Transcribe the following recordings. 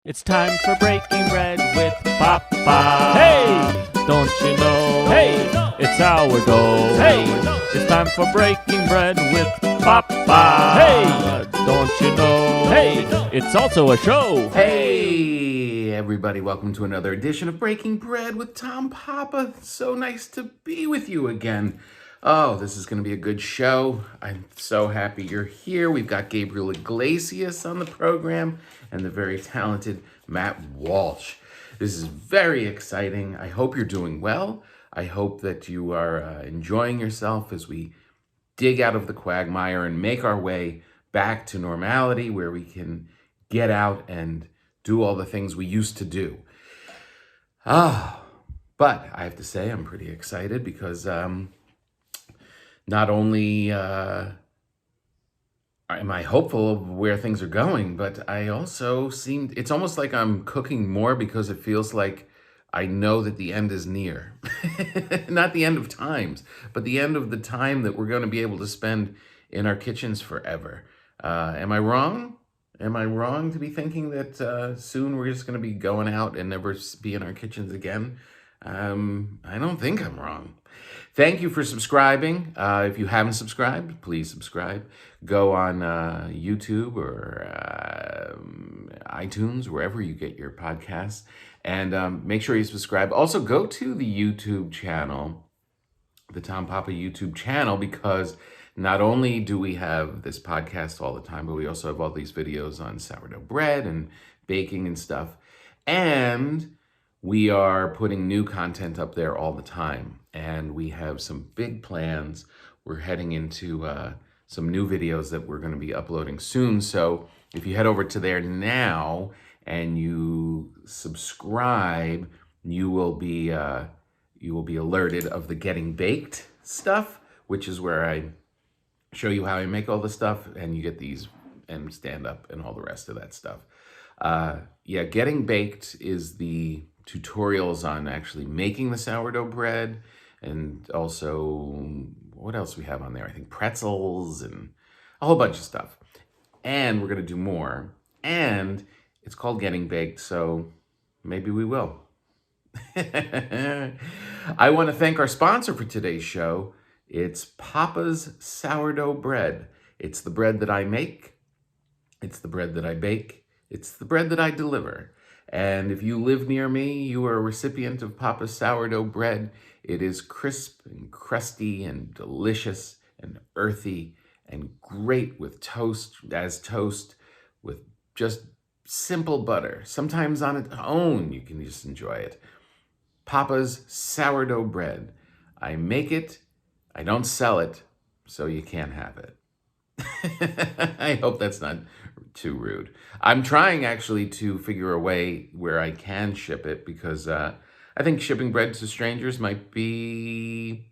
It's time for breaking bread with Papa. Hey, don't you know? Hey, it's sourdough. Hey, it's time for breaking bread with Papa. Hey, don't you know? Hey, it's also a show. Hey, everybody, welcome to another edition of Breaking Bread with Tom Papa. So nice to be with you again. Oh, this is going to be a good show. I'm so happy you're here. We've got Gabriel Iglesias on the program and the very talented Matt Walsh. This is very exciting. I hope you're doing well. I hope that you are enjoying yourself as we dig out of the quagmire and make our way back to normality where we can get out and do all the things we used to do. But I have to say I'm pretty excited because not only am I hopeful of where things are going, but I also it's almost like I'm cooking more because it feels like I know that the end is near. Not the end of times, but the end of the time that we're going to be able to spend in our kitchens forever. Am I wrong? Am I wrong to be thinking that soon we're just going to be going out and never be in our kitchens again? I don't think I'm wrong. Thank you for subscribing. If you haven't subscribed, please subscribe. Go on YouTube or iTunes, wherever you get your podcasts, and make sure you subscribe. Also, go to the YouTube channel, the Tom Papa YouTube channel, because not only do we have this podcast all the time, but we also have all these videos on sourdough bread and baking and stuff. And we are putting new content up there all the time. And we have some big plans. We're heading into some new videos that we're going to be uploading soon. So if you head over to there now and you subscribe, you will be alerted of the getting baked stuff, which is where I show you how I make all the stuff, and you get these and stand up and all the rest of that stuff. Getting baked is the tutorials on actually making the sourdough bread, and also what else we have on there? I think pretzels and a whole bunch of stuff. And we're going to do more. And it's called Getting Baked, so maybe we will. I want to thank our sponsor for today's show. It's Papa's Sourdough Bread. It's the bread that I make. It's the bread that I bake. It's the bread that I deliver. And if you live near me, you are a recipient of Papa's Sourdough Bread. It is crisp and crusty and delicious and earthy and great with toast, with just simple butter. Sometimes on its own, you can just enjoy it. Papa's Sourdough Bread. I make it, I don't sell it, so you can't have it. I hope that's not too rude. I'm trying actually to figure a way where I can ship it, because I think shipping bread to strangers might be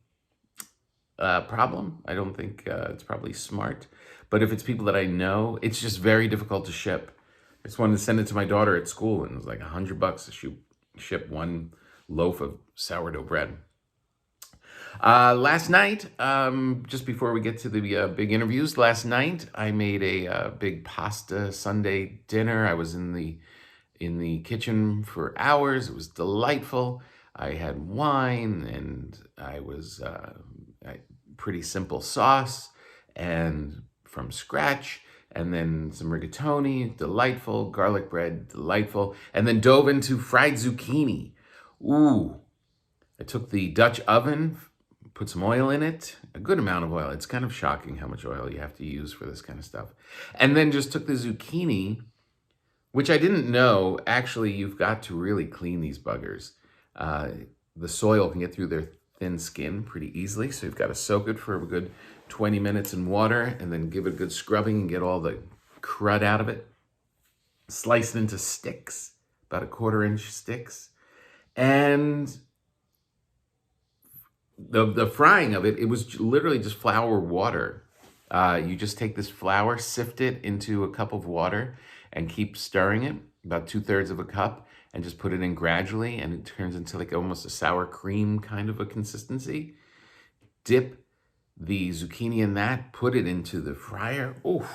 a problem. I don't think it's probably smart. But if it's people that I know, it's just very difficult to ship. I just wanted to send it to my daughter at school, and it was like $100 to ship one loaf of sourdough bread. Last night, just before we get to the big interviews, last night I made a big pasta Sunday dinner. I was in the kitchen for hours. It was delightful. I had wine, and I was pretty simple sauce and from scratch, and then some rigatoni, delightful, garlic bread, delightful, and then dove into fried zucchini. Ooh, I took the Dutch oven, put some oil in it, a good amount of oil. It's kind of shocking how much oil you have to use for this kind of stuff. And then just took the zucchini, which I didn't know. Actually, you've got to really clean these buggers. The soil can get through their thin skin pretty easily, so you've got to soak it for a good 20 minutes in water and then give it a good scrubbing and get all the crud out of it. Slice it into sticks, about 1/4 inch sticks. And the frying of it was literally just flour water. You just take this flour, sift it into a cup of water, and keep stirring it, about 2/3 of a cup, and just put it in gradually, and it turns into like almost a sour cream kind of a consistency. Dip the zucchini in that, put it into the fryer. Oh,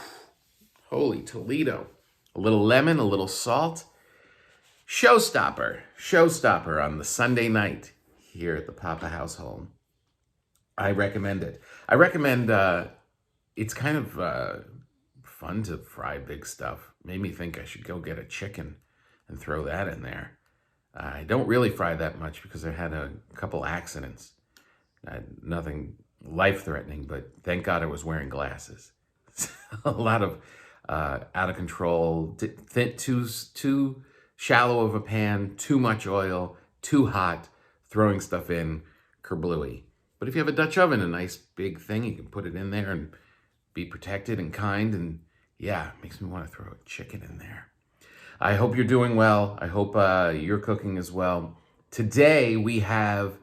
holy Toledo. A little lemon, a little salt, Showstopper on the Sunday night here at the Papa household. I recommend it. I recommend. It's kind of fun to fry big stuff. Made me think I should go get a chicken and throw that in there. I don't really fry that much because I had a couple accidents. Nothing life-threatening, but thank God I was wearing glasses. A lot of out of control, too shallow of a pan, too much oil, too hot, throwing stuff in, kerblooey. But if you have a Dutch oven, a nice big thing, you can put it in there and be protected and kind. And yeah, it makes me want to throw a chicken in there. I hope you're doing well. I hope you're cooking as well. Today we have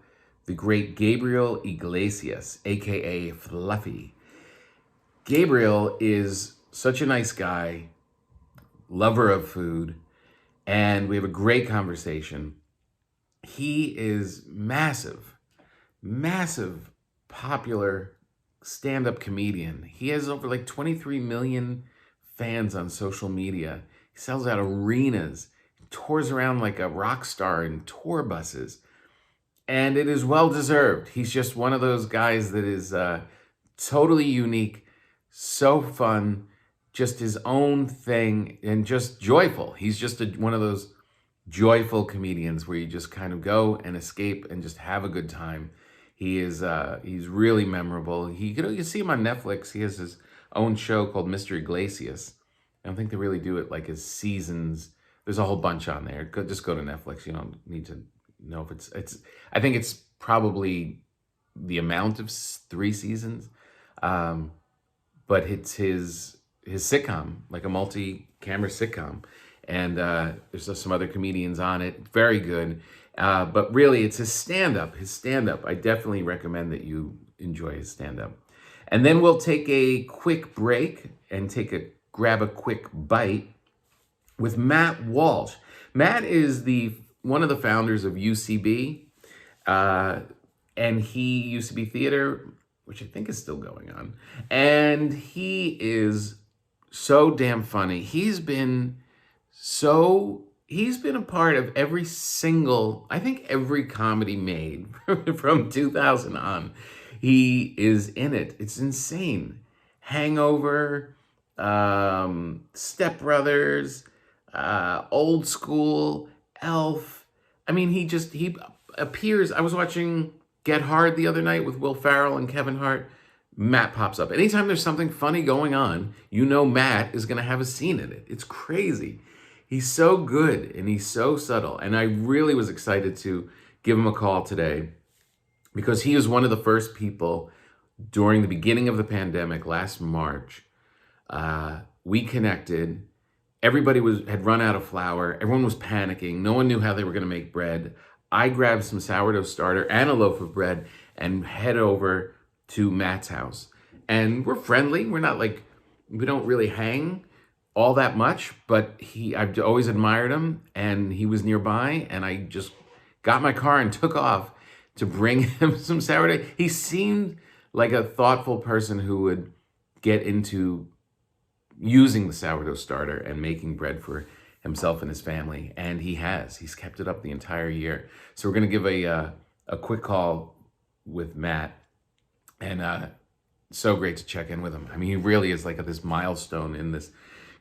the great Gabriel Iglesias, aka Fluffy. Gabriel is such a nice guy, lover of food, and we have a great conversation. He is massive, popular stand-up comedian. He has over like 23 million fans on social media. He sells out arenas, tours around like a rock star in tour buses. And it is well deserved. He's just one of those guys that is totally unique, so fun, just his own thing, and just joyful. He's just one of those joyful comedians where you just kind of go and escape and just have a good time. He's really memorable. You see him on Netflix. He has his own show called Mr. Iglesias. I don't think they really do it like as seasons. There's a whole bunch on there. Just go to Netflix. You don't need to know if it's. I think it's probably the amount of 3 seasons, but it's his sitcom, like a multi-camera sitcom, and there's some other comedians on it. Very good, but really it's his stand-up. I definitely recommend that you enjoy his stand-up. And then we'll take a quick break and grab a quick bite with Matt Walsh. Matt is one of the founders of UCB, and he used to be theater, which I think is still going on. And he is so damn funny. He's been a part of every comedy made from 2000 on. He is in it. It's insane. Hangover, Step Brothers, Old School, Elf. I mean, he appears. I was watching Get Hard the other night with Will Ferrell and Kevin Hart. Matt pops up. Anytime there's something funny going on, Matt is going to have a scene in it. It's crazy. He's so good and he's so subtle. And I really was excited to give him a call today because he was one of the first people during the beginning of the pandemic last March. We connected. Everybody had run out of flour. Everyone was panicking. No one knew how they were going to make bread. I grabbed some sourdough starter and a loaf of bread and head over to Matt's house. And we're friendly. We're not like, we don't really hang all that much, but I've always admired him, and he was nearby, and I just got my car and took off to bring him some sourdough. He seemed like a thoughtful person who would get into using the sourdough starter and making bread for himself and his family, and he's kept it up the entire year. So we're going to give a quick call with Matt, and so great to check in with him. I mean, he really is like this milestone in this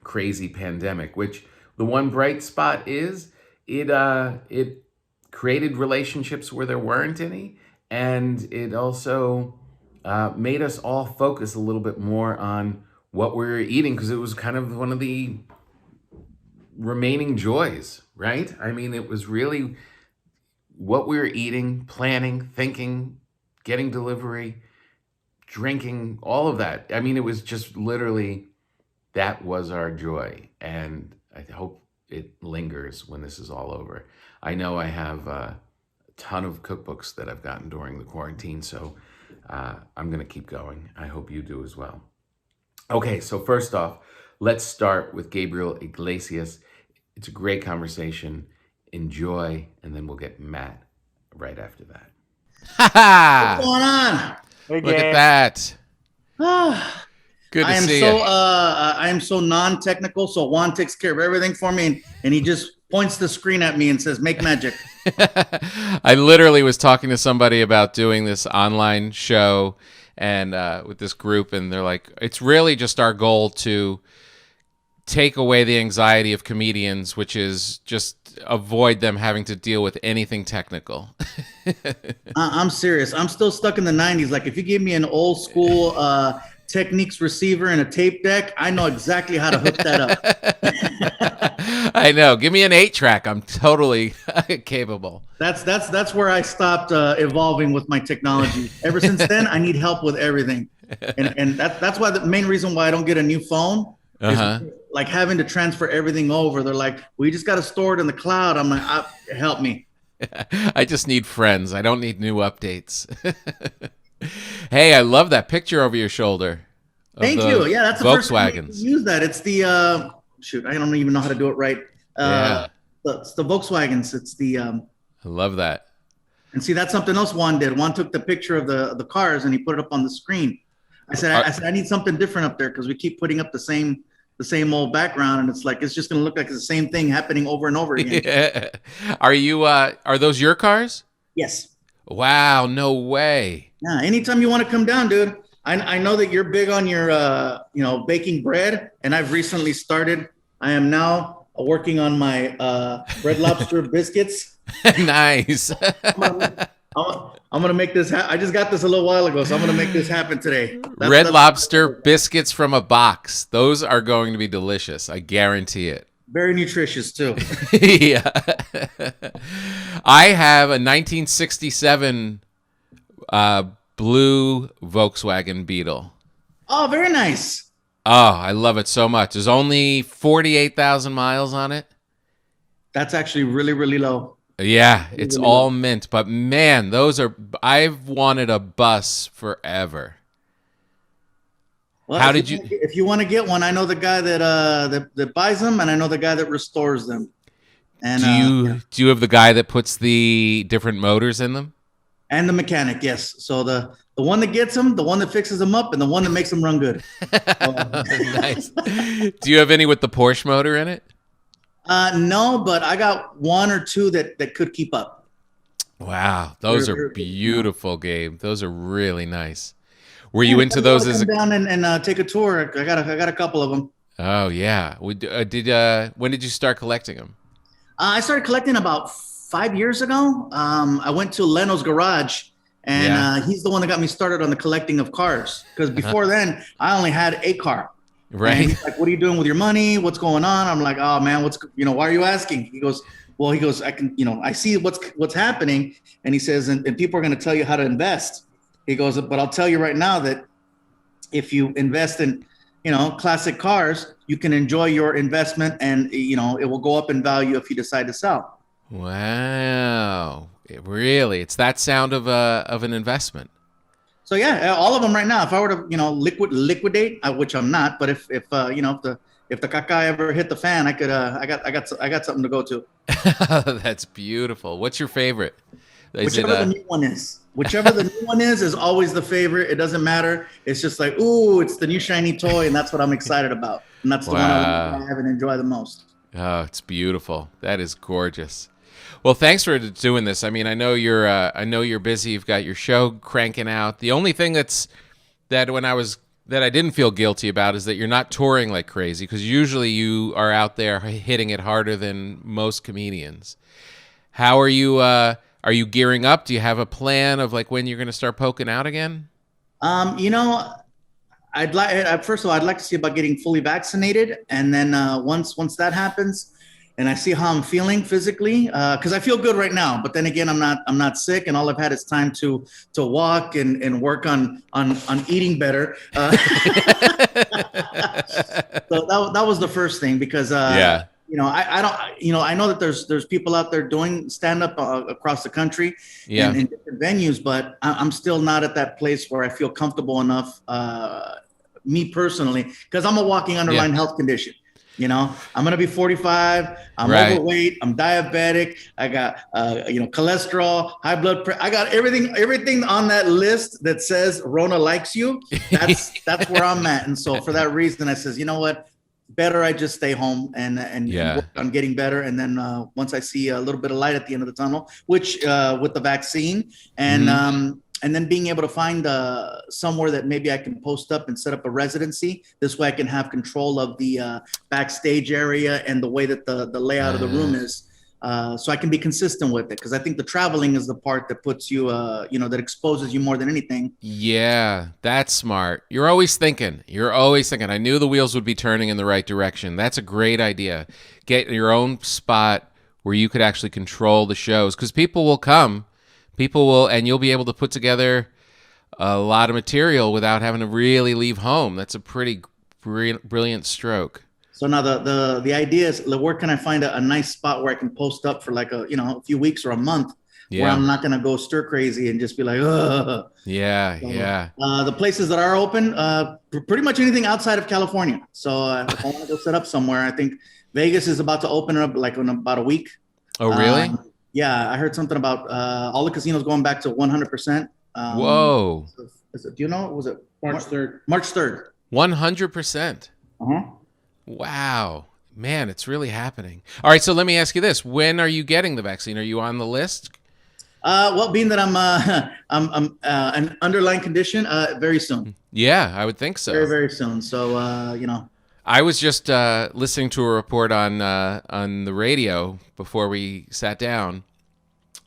crazy pandemic, which the one bright spot is it created relationships where there weren't any, and it also made us all focus a little bit more on what we were eating, because it was kind of one of the remaining joys, right? I mean, it was really what we were eating, planning, thinking, getting delivery, drinking, all of that. I mean, it was just literally, that was our joy. And I hope it lingers when this is all over. I know I have a ton of cookbooks that I've gotten during the quarantine, so I'm going to keep going. I hope you do as well. Okay, so first off, let's start with Gabriel Iglesias. It's a great conversation. Enjoy, and then we'll get Matt right after that. What's going on? Hey, Look at that. Good to see you. uh, I am so non-technical, so Juan takes care of everything for me, and he just points the screen at me and says, "Make magic." I literally was talking to somebody about doing this online show and with this group, and they're like, it's really just our goal to take away the anxiety of comedians, which is just avoid them having to deal with anything technical. I'm serious. I'm still stuck in the 90s. Like, if you give me an old school Techniques receiver and a tape deck, I know exactly how to hook that up. I know. Give me an 8-track. I'm totally capable. That's where I stopped evolving with my technology. Ever since then, I need help with everything, and that's why the main reason why I don't get a new phone is like having to transfer everything over. They're like, "We just got to store it in the cloud." I'm like, "Help me." I just need friends. I don't need new updates. Hey, I love that picture over your shoulder. Thank you. Yeah, that's the first time Volkswagens. use that. It's the shoot. I don't even know how to do it right. Yeah. It's the Volkswagens. It's the I love that. and see, that's something else Juan did. Juan took the picture of the cars and he put it up on the screen. I said I need something different up there because we keep putting up the same old background, and it's like it's just gonna look like it's the same thing happening over and over again. Yeah. Are those your cars? Yes. Wow, no way. Yeah. Anytime you want to come down, dude. I know that you're big on your baking bread, and I've recently started. I am now working on my Red Lobster biscuits. Nice. I'm gonna make this happen. I just got this a little while ago, so I'm gonna make this happen today. Red Lobster biscuits from a box. Those are going to be delicious. I guarantee it. Very nutritious too. Yeah. I have a 1967 blue Volkswagen Beetle. Oh, very nice. Oh, I love it so much. There's only 48,000 miles on it. That's actually really, really low. Yeah, it's all mint. But man, I've wanted a bus forever. Well, if you want to get one, I know the guy that buys them, and I know the guy that restores them. And do you have the guy that puts the different motors in them? And the mechanic, yes. So the one that gets them, the one that fixes them up, and the one that makes them run good. Nice. Do you have any with the Porsche motor in it? No, but I got one or two that could keep up. Wow, those are beautiful, Gabe. Those are really nice. Were you into those as down and take a tour? I got a couple of them. Oh yeah. When did you start collecting them? I started collecting about 5 years ago. I went to Leno's garage, and he's the one that got me started on the collecting of cars. Because before then, I only had a car. Right. And he's like, "What are you doing with your money? What's going on?" I'm like, "Oh man, why are you asking?" He goes, "I can, I see what's happening." And he says, and people are going to tell you how to invest. He goes, "But I'll tell you right now that if you invest in, classic cars, you can enjoy your investment, and it will go up in value if you decide to sell." Wow. It's that sound of an investment. So yeah, all of them right now. If I were to, liquidate, which I'm not, but if the caca ever hit the fan, I could. I got something to go to. That's beautiful. What's your favorite? Whichever the new one is. Whichever the new one is always the favorite. It doesn't matter. It's just like, ooh, it's the new shiny toy, and that's what I'm excited about. And that's the one I have and enjoy the most. Oh, it's beautiful. That is gorgeous. Well, thanks for doing this. I mean, I know you're busy. You've got your show cranking out. The only thing that I didn't feel guilty about is that you're not touring like crazy, because usually you are out there hitting it harder than most comedians. How are you? Are you gearing up? Do you have a plan of like when you're going to start poking out again? First of all, I'd like to see about getting fully vaccinated, and then once that happens, and I see how I'm feeling physically, because I feel good right now. But then again, I'm not sick, and all I've had is time to walk and work on eating better. So that was the first thing, because I know that there's people out there doing stand up across the country and in different venues, but I'm still not at that place where I feel comfortable enough, me personally, because I'm a walking underlying health condition. I'm going to be 45. I'm overweight. I'm diabetic. I got, cholesterol, high blood pressure. I got everything on that list that says Rona likes you. That's where I'm at. And so for that reason, I says, you know what? better I just stay home and work on getting better. And then once I see a little bit of light at the end of the tunnel, which with the vaccine and then being able to find somewhere that maybe I can post up and set up a residency. This way I can have control of the backstage area and the way that the layout of the room is. So I can be consistent with it, because I think the traveling is the part that puts you, that exposes you more than anything. Yeah, that's smart. You're always thinking. I knew the wheels would be turning in the right direction. That's a great idea. Get your own spot where you could actually control the shows, because people will come. And you'll be able to put together a lot of material without having to really leave home. That's a pretty brilliant stroke. So now the idea is, where can I find a nice spot where I can post up for like a few weeks or a month, where I'm not going to go stir crazy and just be like, ugh. The places that are open, pretty much anything outside of California. So if I want to go set up somewhere, I think Vegas is about to open up like in about a week. Oh, really? Yeah, I heard something about all the casinos going back to 100%. Whoa. Do you know? Was it March 3rd? March 3rd. 100%. Uh-huh. Wow. Man, it's really happening. All right, so let me ask you this. When are you getting the vaccine? Are you on the list? Well, being that I'm an underlying condition, very soon. Yeah, I would think so. Very, very soon. So, I was just listening to a report on the radio before we sat down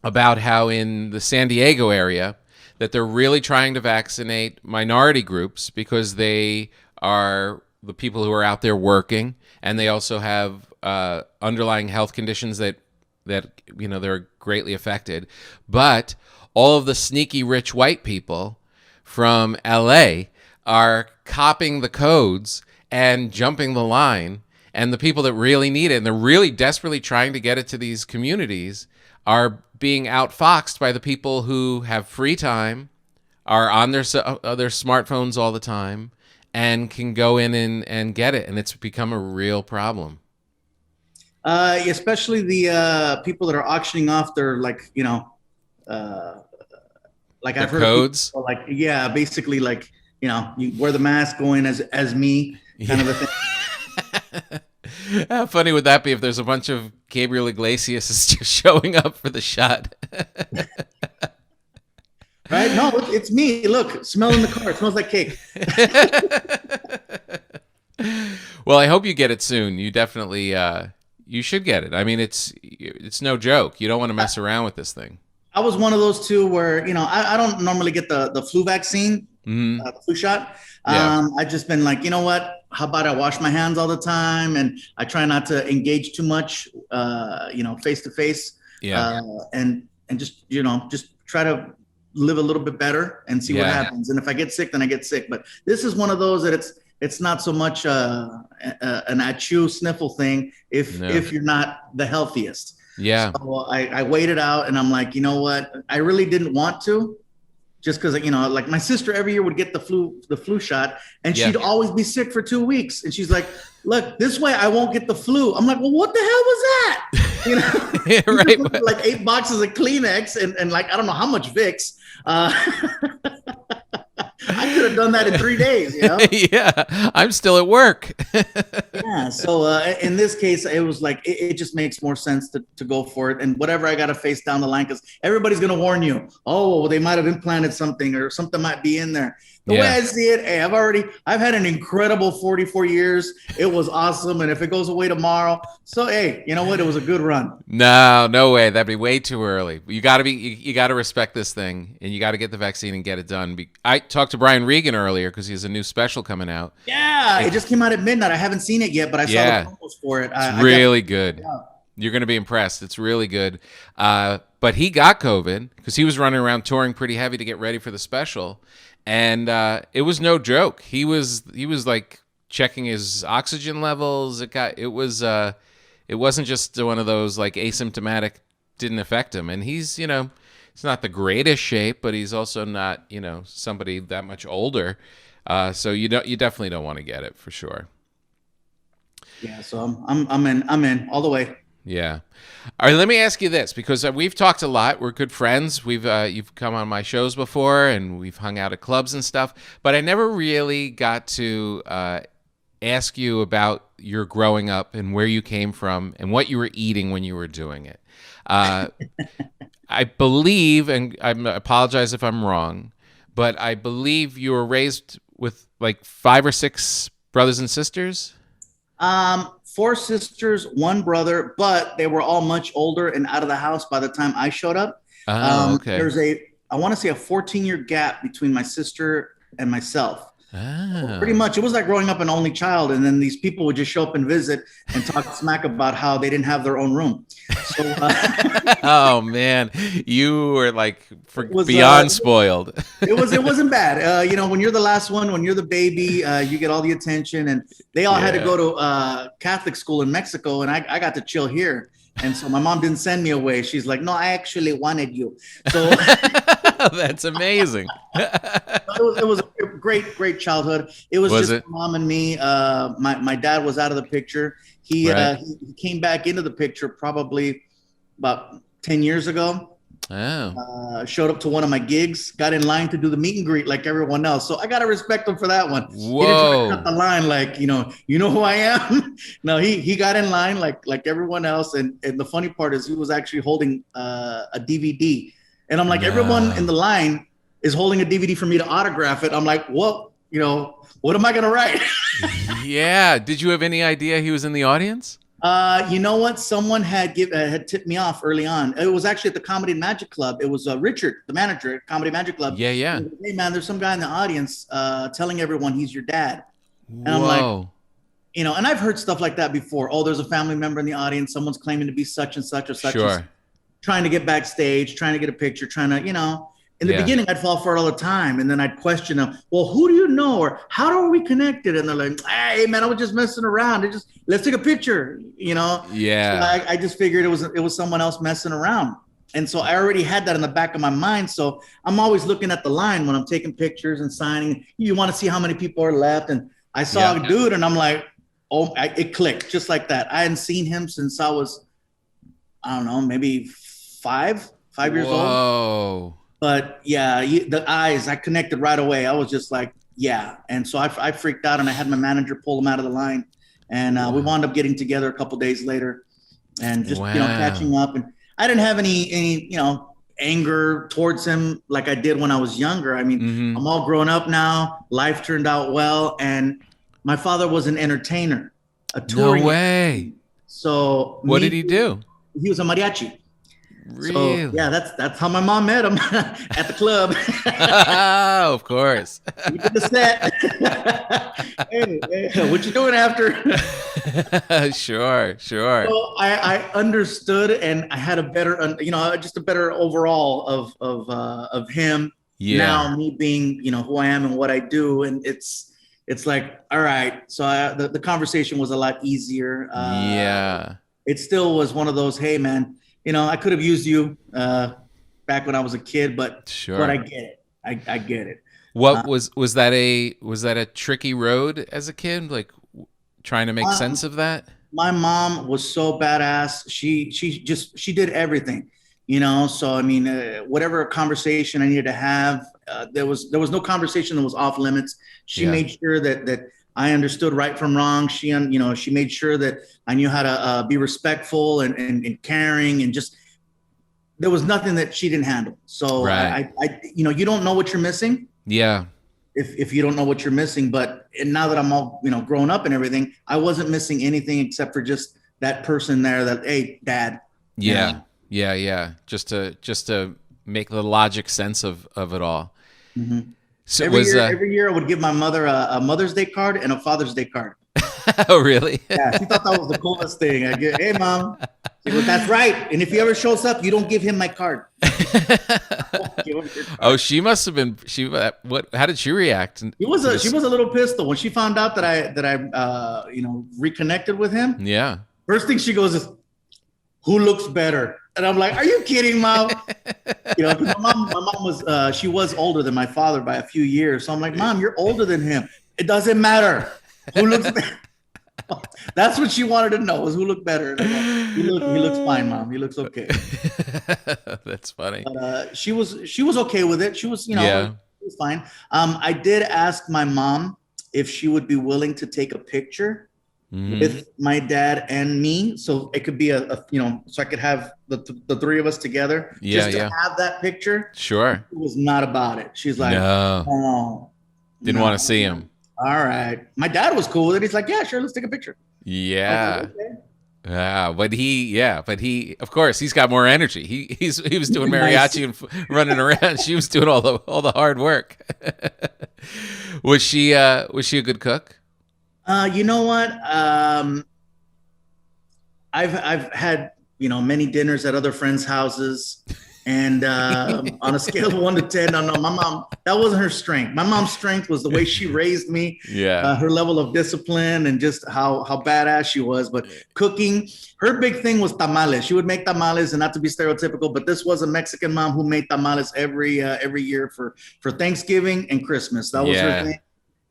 about how in the San Diego area that they're really trying to vaccinate minority groups, because they are the people who are out there working, and they also have underlying health conditions that they're greatly affected. But all of the sneaky rich white people from LA are copying the codes and jumping the line, and the people that really need it, and they're really desperately trying to get it to these communities, are being outfoxed by the people who have free time, are on their smartphones all the time, and can go in and get it, and it's become a real problem. Especially the people that are auctioning off their like I've heard codes, of people, basically like you wear the mask, go in as me, kind of a thing. How funny would that be if there's a bunch of Gabriel Iglesias just showing up for the shot? Right? No, it's me. Look, smell in the car. It smells like cake. Well, I hope you get it soon. You definitely, you should get it. I mean, it's no joke. You don't want to mess around with this thing. I was one of those two where, I don't normally get the flu vaccine, the flu shot. I've just been like, you know what? How about I wash my hands all the time, and I try not to engage too much, face to face. Yeah. And just try to live a little bit better and see what happens. And if I get sick, then I get sick. But this is one of those that it's not so much an achoo sniffle thing if you're not the healthiest. Yeah. So I waited out, and I'm like, you know what? I really didn't want to, just because like my sister every year would get the flu shot, and she'd always be sick for 2 weeks, and she's like, look, this way I won't get the flu. I'm like, well, what the hell was that? Yeah, right. Like 8 boxes of Kleenex and like I don't know how much Vicks. I could have done that in 3 days, Yeah, I'm still at work. Yeah, so in this case, it was like it just makes more sense to go for it, and whatever I got to face down the line, because everybody's gonna warn you. Oh, well, they might have implanted something, or something might be in there. The way I see it, hey, I've had an incredible 44 years. It was awesome, and if it goes away tomorrow, so hey, you know what? It was a good run. No way. That'd be way too early. You gotta respect this thing, and you gotta get the vaccine and get it done. I talked to Brian Regan earlier because he has a new special coming out. Yeah, it just came out at midnight. I haven't seen it yet, but I saw the promos for it. It's really good. Yeah. You're gonna be impressed. It's really good. But he got COVID because he was running around touring pretty heavy to get ready for the special. And it was no joke. He was like checking his oxygen levels. It wasn't just one of those like asymptomatic, didn't affect him. And he's it's not the greatest shape, but he's also not somebody that much older. So you definitely don't want to get it for sure. Yeah. So I'm in all the way. Yeah. All right, let me ask you this, because we've talked a lot. We're good friends. You've come on my shows before, and we've hung out at clubs and stuff, but I never really got to ask you about your growing up and where you came from and what you were eating when you were doing it. I believe, and I apologize if I'm wrong, but I believe you were raised with like 5 or 6 brothers and sisters. 4 sisters, 1 brother, but they were all much older and out of the house by the time I showed up. Okay. There's I want to say a 14-year gap between my sister and myself. So pretty much, it was like growing up an only child, and then these people would just show up and visit and talk smack about how they didn't have their own room. So, oh man, you were like beyond spoiled. It wasn't bad. When you're the last one, when you're the baby, you get all the attention, and they all had to go to Catholic school in Mexico, and I got to chill here. And so my mom didn't send me away. She's like, no, I actually wanted you. So that's amazing. It was a great childhood. It was just my mom and me. My dad was out of the picture. He came back into the picture probably about 10 years ago. Oh. Showed up to one of my gigs, got in line to do the meet and greet like everyone else. So I got to respect him for that one. Whoa. He didn't try to cut the line like, you know who I am? No, he got in line like everyone else. And the funny part is he was actually holding a DVD. And I'm like, everyone in the line is holding a DVD for me to autograph it. I'm like, well, what am I going to write? Yeah. Did you have any idea he was in the audience? You know what? Someone had tipped me off early on. It was actually at the Comedy Magic Club. It was Richard, the manager at Comedy Magic Club. Yeah. He goes, hey man, there's some guy in the audience telling everyone he's your dad. And Whoa. I'm like, and I've heard stuff like that before. Oh, there's a family member in the audience. Someone's claiming to be such and such or such. Sure. Trying to get backstage, trying to get a picture, trying to, in the beginning, I'd fall for it all the time. And then I'd question them, well, who do you know? Or how are we connected? And they're like, hey, man, I was just messing around. Let's take a picture, Yeah. So I just figured it was someone else messing around. And so I already had that in the back of my mind. So I'm always looking at the line when I'm taking pictures and signing. You want to see how many people are left. And I saw a dude and I'm like, it clicked just like that. I hadn't seen him since I was, I don't know, maybe 5 years old. Whoa. But yeah, the eyes, I connected right away. I was just like, yeah. And so I freaked out and I had my manager pull him out of the line. And we wound up getting together a couple days later and just, catching up. And I didn't have any anger towards him like I did when I was younger. I mean, I'm all grown up now. Life turned out well. And my father was an entertainer, a touring. No way. So what did he do? He was a mariachi. Really? So, yeah, that's how my mom met him at the club. Oh, of course. We did the set. Hey, what you doing after? Sure. So I understood, and I had a better, just a better overall of him. Yeah. Now me being, who I am and what I do, and it's like, all right. So the conversation was a lot easier. It still was one of those, hey man. I could have used you back when I was a kid, but I get it. I get it. What was that a tricky road as a kid? Like trying to make sense of that? My mom was so badass. She did everything, So I mean, whatever conversation I needed to have, there was no conversation that was off limits. She made sure that I understood right from wrong. She made sure that I knew how to be respectful and caring, and just there was nothing that she didn't handle. So I you don't know what you're missing. Yeah. If you don't know what you're missing, but now that I'm all grown up and everything, I wasn't missing anything except for just that person there. That hey, Dad. Yeah. Just to make the logic sense of it all. Mm-hmm. So every year I would give my mother a Mother's Day card and a Father's Day card. Oh, really? Yeah, she thought that was the coolest thing. I get, hey, Mom. She goes, that's right. And if he ever shows up, you don't give him my card. Oh, she must have been. How did she react? She was a little pissed though when she found out that I reconnected with him. Yeah. First thing she goes is, who looks better? And I'm like, are you kidding, Mom? Because my mom was she was older than my father by a few years. So I'm like, Mom, you're older than him. It doesn't matter. Who looks better? That's what she wanted to know, was who looked better. Like, he looks fine, Mom. He looks okay. That's funny. But she was okay with it. She was, it was fine. I did ask my mom if she would be willing to take a picture with my dad and me, so it could be a so I could have the three of us together, just to have that picture. Sure. It was not about it. She's like, no, oh, didn't want to see him. All right. My dad was cool with it. He's like, yeah, sure, let's take a picture. Yeah. Like, okay. But he, of course, he's got more energy. He was doing mariachi and running around. She was doing all the hard work. Was she a good cook? You know what? I've had many dinners at other friends' houses, and on a scale of 1 to 10, no, my mom, that wasn't her strength. My mom's strength was the way she raised me, her level of discipline, and just how badass she was. But cooking, her big thing was tamales. She would make tamales, and not to be stereotypical, but this was a Mexican mom who made tamales every year for Thanksgiving and Christmas. That was her thing.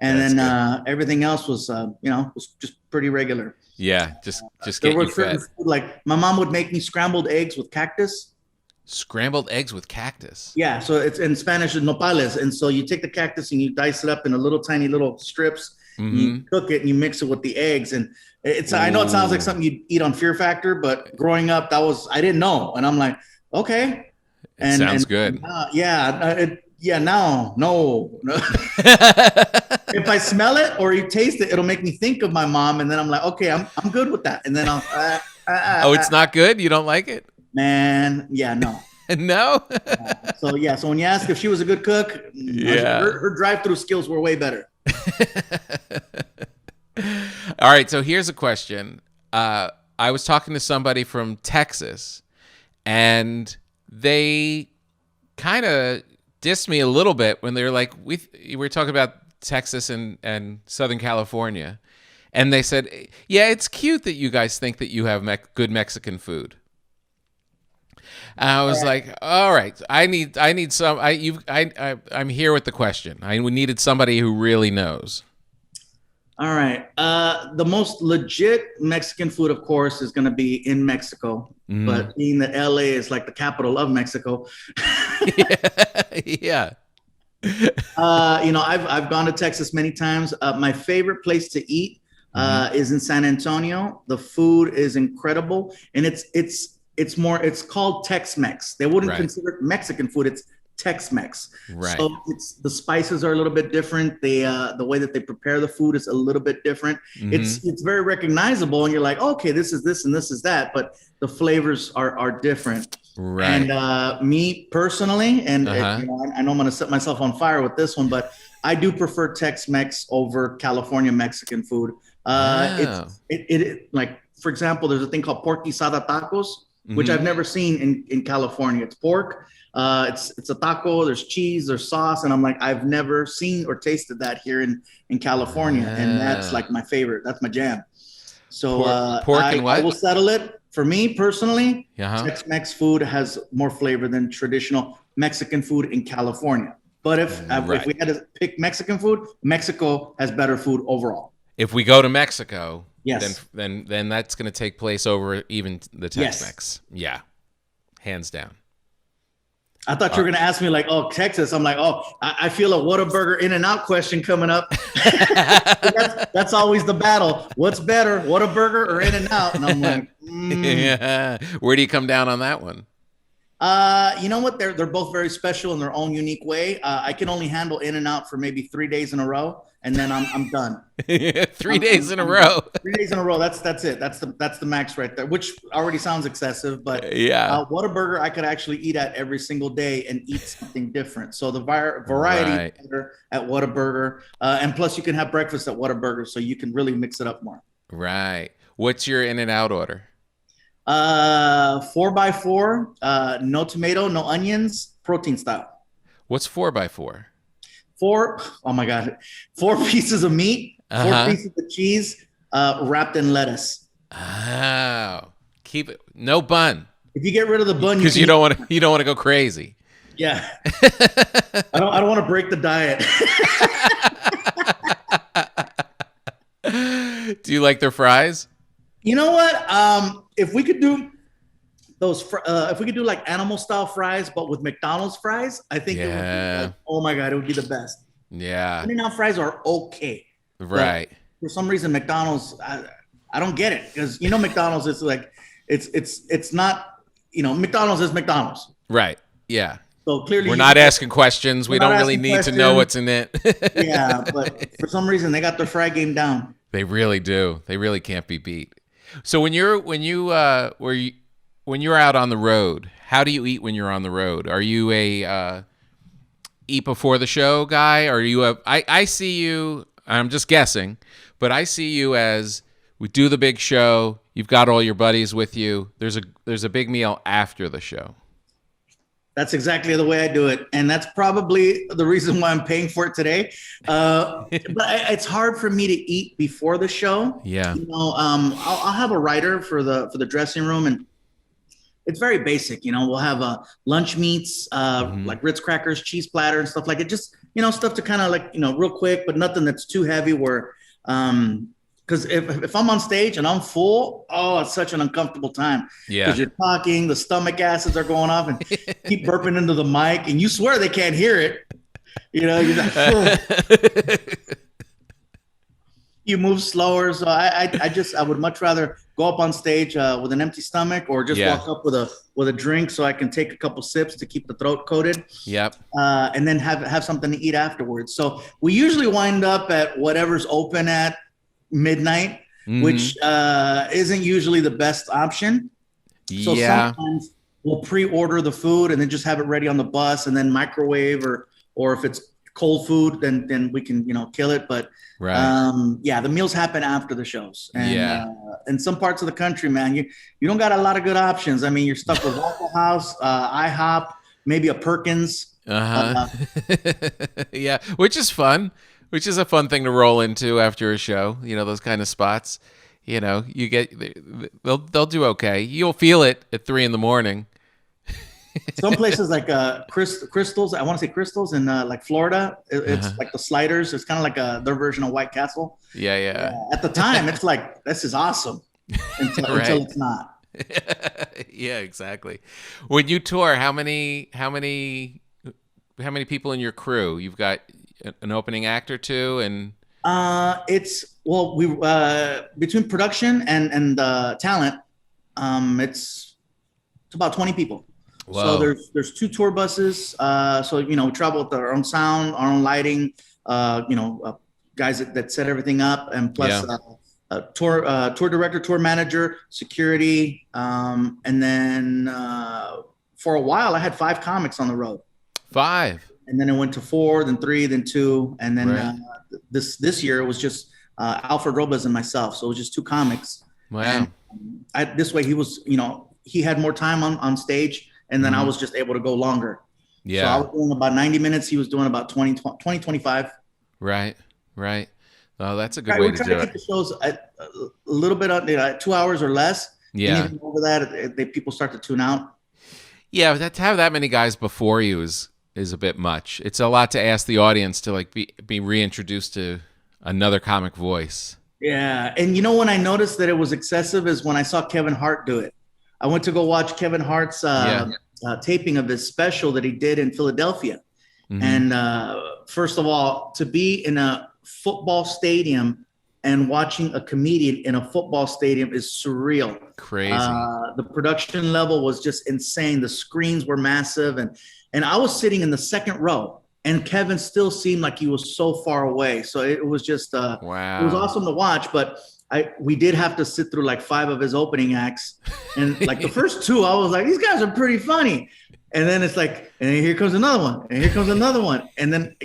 And then everything else was, was just pretty regular. Yeah, just there get were you certain fed. food, like my mom would make me scrambled eggs with cactus. Scrambled eggs with cactus. Yeah, so it's in Spanish is nopales, and so you take the cactus and you dice it up in tiny little strips. You cook it and you mix it with the eggs, and it's. I know it sounds like something you'd eat on Fear Factor, but growing up, I didn't know, and I'm like, okay. And sounds good. No. If I smell it or you taste it, it'll make me think of my mom, and then I'm like, okay, I'm good with that. And then I'll. It's not good. You don't like it, man? Yeah, no. No. So when you ask if she was a good cook, her drive-through skills were way better. All right. So here's a question. I was talking to somebody from Texas, and they kind of dissed me a little bit when they were like, we were talking about Texas and Southern California, and they said, yeah, it's cute that you guys think that you have good Mexican food. And I was like, all right, I need some. I'm here with the question. I needed somebody who really knows. All right. The most legit Mexican food, of course, is going to be in Mexico. But being that LA is like the capital of Mexico. Yeah. I've gone to Texas many times. My favorite place to eat is in San Antonio. The food is incredible, and it's called Tex-Mex. They wouldn't consider it Mexican food. It's Tex-Mex. Right. So the spices are a little bit different. The way that they prepare the food is a little bit different. It's very recognizable, and you're like, okay, this is this and this is that, but the flavors are different. Right. And me personally, and I know I'm going to set myself on fire with this one, but I do prefer Tex-Mex over California Mexican food. It like, for example, there's a thing called pork guisada tacos, which I've never seen in California. It's pork. It's a taco. There's cheese. There's sauce, and I'm like, I've never seen or tasted that here in California, and that's like my favorite. That's my jam. So pork and what? I will settle it. For me personally, Tex-Mex food has more flavor than traditional Mexican food in California. But if we had to pick Mexican food, Mexico has better food overall. If we go to Mexico, yes, then that's going to take place over even the Tex-Mex. Yes. Yeah, hands down. I thought you were going to ask me like, oh, Texas. I'm like, oh, I feel a Whataburger In-N-Out question coming up. that's always the battle. What's better, Whataburger or In-N-Out? And I'm like, yeah. Where do you come down on that one? You know what? They're both very special in their own unique way. I can only handle In-N-Out for maybe 3 days in a row, and then I'm done. 3 days in a row. 3 days in a row. That's it. That's the max right there, which already sounds excessive, but Whataburger I could actually eat at every single day and eat something different. So the variety is better at Whataburger, and plus you can have breakfast at Whataburger, so you can really mix it up more. Right. What's your In-N-Out order? 4x4, no tomato, no onions, protein style. What's 4x4? Oh my God, 4 pieces of meat, 4 pieces of cheese, wrapped in lettuce. Oh, keep it no bun. If you get rid of the bun, because you don't want to go crazy. Yeah, I don't want to break the diet. Do you like their fries? You know what? If we could do those, if we could do like animal style fries, but with McDonald's fries, I think it would be like, oh my God, it would be the best. Yeah. In-N-Out fries are okay. Right. But for some reason, McDonald's, I don't get it, because McDonald's is like it's not, McDonald's is McDonald's. Right. Yeah. So clearly we're not asking questions. We don't really need to know what's in it. Yeah, but for some reason they got their fry game down. They really do. They really can't be beat. So when you're out on the road, how do you eat when you're on the road? Are you a eat before the show guy? Or are you I see you, I'm just guessing, but I see you as, we do the big show, you've got all your buddies with you, there's a big meal after the show. That's exactly the way I do it, and that's probably the reason why I'm paying for it today. But it's hard for me to eat before the show. Yeah. I'll have a writer for the dressing room, and it's very basic. We'll have lunch meats, like Ritz crackers, cheese platter, and stuff like it. Just stuff to kind of like real quick, but nothing that's too heavy. Where because if I'm on stage and I'm full, it's such an uncomfortable time. Yeah. Because you're talking, the stomach acids are going off, and keep burping into the mic, and you swear they can't hear it. You're like, you move slower. So I would much rather go up on stage with an empty stomach, or just walk up with a drink so I can take a couple sips to keep the throat coated. Yep. And then have something to eat afterwards. So we usually wind up at whatever's open at midnight, which isn't usually the best option. So sometimes we'll pre-order the food and then just have it ready on the bus, and then microwave, or if it's cold food, then we can kill it. But the meals happen after the shows. And in some parts of the country, man, you don't got a lot of good options. I mean, you're stuck with Waffle House, IHOP, maybe a Perkins. Yeah, which is fun. Which is a fun thing to roll into after a show, those kind of spots. You get, they'll do okay. You'll feel it at 3 a.m. Some places like Crystals, I want to say Crystals in like Florida. It's like the sliders. It's kind of like their version of White Castle. Yeah. At the time, it's like, this is awesome until it's not. Yeah, exactly. When you tour, how many people in your crew? You've got an opening act or two, and we between production and talent, it's about 20 people. Whoa. So there's 2 tour buses. So we travel with our own sound, our own lighting. Guys that set everything up, and plus tour director, tour manager, security, and then for a while I had 5 comics on the road. 5. And then it went to 4, then 3, then 2, and then this year it was just Alfred Robles and myself. So it was just 2 comics. Wow. And this way he was, he had more time on stage, and then I was just able to go longer. Yeah. So I was doing about 90 minutes. He was doing about 20, 25. Right. Oh, that's a good way to do it. We try to keep the shows a little bit on 2 hours or less. Yeah. And even over that, people start to tune out. Yeah, to have that many guys before you is a bit much. It's a lot to ask the audience to be reintroduced to another comic voice. Yeah, and when I noticed that it was excessive is when I saw Kevin Hart do it. I went to go watch Kevin Hart's taping of his special that he did in Philadelphia. Mm-hmm. And first of all, to be in a football stadium and watching a comedian in a football stadium is surreal. Crazy. The production level was just insane. The screens were massive, and I was sitting in the second row, and Kevin still seemed like he was so far away. So it was just wow. It was awesome to watch, but we did have to sit through like 5 of his opening acts, and like the first 2, I was like, these guys are pretty funny. And then it's like, and here comes another one, and here comes another one. And then,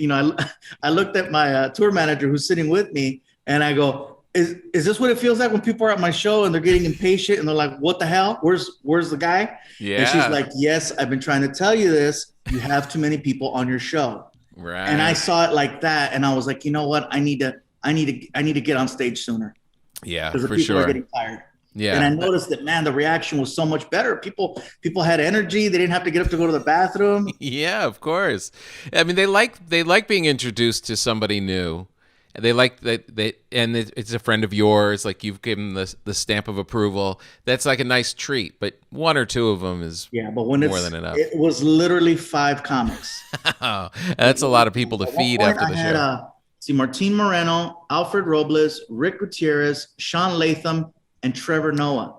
I looked at my tour manager who's sitting with me, and I go, is this what it feels like when people are at my show and they're getting impatient and they're like, what the hell? Where's the guy? Yeah. And she's like, yes, I've been trying to tell you this. You have too many people on your show. Right. And I saw it like that, and I was like, you know what? I need to get on stage sooner. Yeah, because the for people sure. are getting tired. Yeah. And I noticed that, man, the reaction was so much better. People had energy. They didn't have to get up to go to the bathroom. Yeah, of course. I mean, they like being introduced to somebody new. They like that, and it's a friend of yours. Like, you've given the stamp of approval. That's like a nice treat. But 1 or 2 of them is but when more than enough. It was literally 5 comics. Oh, that's a lot of people to feed after the show. see, Martin Moreno, Alfred Robles, Rick Gutierrez, Sean Latham, and Trevor Noah.